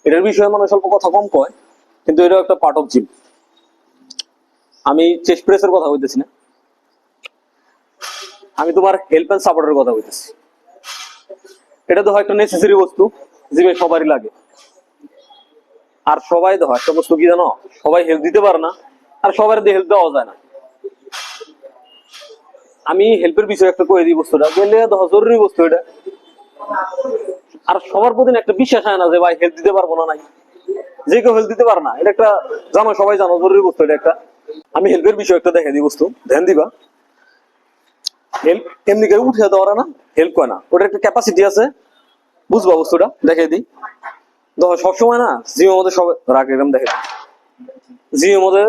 এটার বিষয়ে মানুষ অল্প কথা কম কয়, কিন্তু এটাও একটা পার্ট অফ জিম। আমি চেস্ট প্রেসের কথা বলতেছি না, আমি তোমার হেল্প এন্ড সাপোর্টের কথা বলতেছি। এটা তো হয় একটা নেসেসারি বস্তু, জিমে সবারই লাগে। আর সবাই দেখো একটা বস্তু কি জানো, সবাই হেল্প দিতে পারে না, আর সবার দিয়ে হেল্প দেওয়া যায় না। আমি হেল্পের বিষয়ে একটা কয়ে দিই, বস্তুটা গেলে দেখো জরুরি বস্তু এটা। আর সবার প্রতি একটা বিশ্বাস হয় না যে ভাই হেল্প দিতে পারবো না, নাই যে কেউ হেল্প দিতে পারে না, এটা একটা জানো, সবাই জানো জরুরি বস্তু এটা একটা। আমি হেল্পের বিষয় একটা দেখে দিই, বস্তু ধ্যান দিবা। হেল্প এমনি করে উঠে দেওয়ার না, হেল্প করে না, ওটার একটা ক্যাপাসিটি আছে, বুঝবা বস্তুটা দেখে দিই। দেখো সবসময় না জিমের মধ্যে সবাই রাগ এরকম দেখে জিমের মধ্যে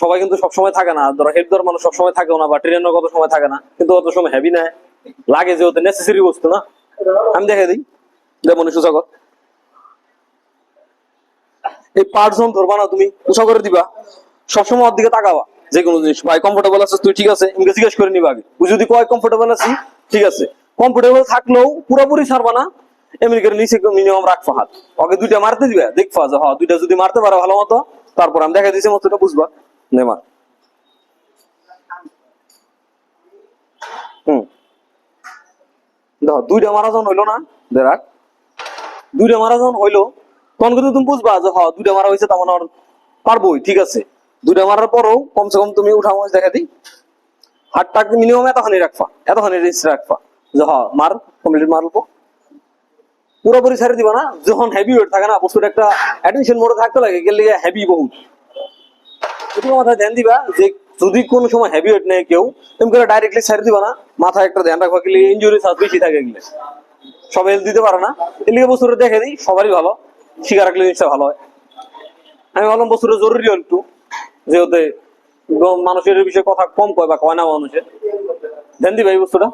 সবাই কিন্তু সবসময় থাকে না, ধরো হেল্প দেওয়ার মানুষ সবসময় থাকেও না, বা ট্রেনের কত সময় থাকে না, কিন্তু অত সময় হেভি নেয় লাগে, যে ওদের নেসেসারি বস্তু না। আমি দেখে দিই, যেমন সোজা কর, এই পার্ট জোন ধরবা না তুমি, উঁচা করে দিবা, সবসময় ওর দিকে তাকাবা। যে কোনো জিনিস ভাই কমফোর্টেবল আছে তুই, ঠিক আছে, এমনি জিজ্ঞেস করে নিবা আগে। তুই যদি কয় কমফোর্টেবল আছি, ঠিক আছে, কমফোর্টেবল থাকলেও পুরোপুরি ছাড়বা না, এমনি করে নিচে মিনিমাম রাখবা হাত। ওকে দুইটা মারতে দিবা, দেখবা যে হ্যাঁ দুইটা যদি মারতে পারো ভালো মতো, তারপর আমি দেখা দিয়েছি মতোটা বুঝবা। নেমার দেখো দুইটা মারা যখন হইলো না, দেখ দুইটা মারা যখন হইলো, তখন কিন্তু তুমি বুঝবা যে হ্যাঁ দুইটা মারা হয়েছে, তেমন আর পারবোই, ঠিক আছে। দুইটা মারার পরও কমসে কম তুমি উঠা মাছ দেখা দিই, হাতটা মিনিমাম এতখানি রাখবা, এতখানি রেস্ট রাখবা, যে হ্যাঁ মার কমপ্লিট মারবো, পুরোপুরি ছেড়ে দিবা না। যখন হেভি ওয়েট থাকে না, বস্তুটা একটা অ্যাটেনশন মোডে থাকতে লাগে, গেলে হেভি বহুত। তুমি মাথায় ধ্যান দিবা যে যদি কোনো সময় হেভি ওয়েট নেই কেউ, তুমি করে ডাইরেক্টলি ছেড়ে দিবা না, মাথায় একটা ধ্যান রাখবা, গেলে ইঞ্জুরি চান্স বেশি থাকে, গেলে সবাই হেল্প দিতে পারে না। এলিগে বস্তুটা দেখে দিই, সবারই ভালো, শিখা রাখলে জিনিসটা ভালো হয়। আমি ভাবলাম বস্তুটা জরুরি একটু, যেহেতু মানুষের বিষয়ে কথা কম কয় বা কয় না মানুষের, ধ্যান দিবা এই বস্তুটা।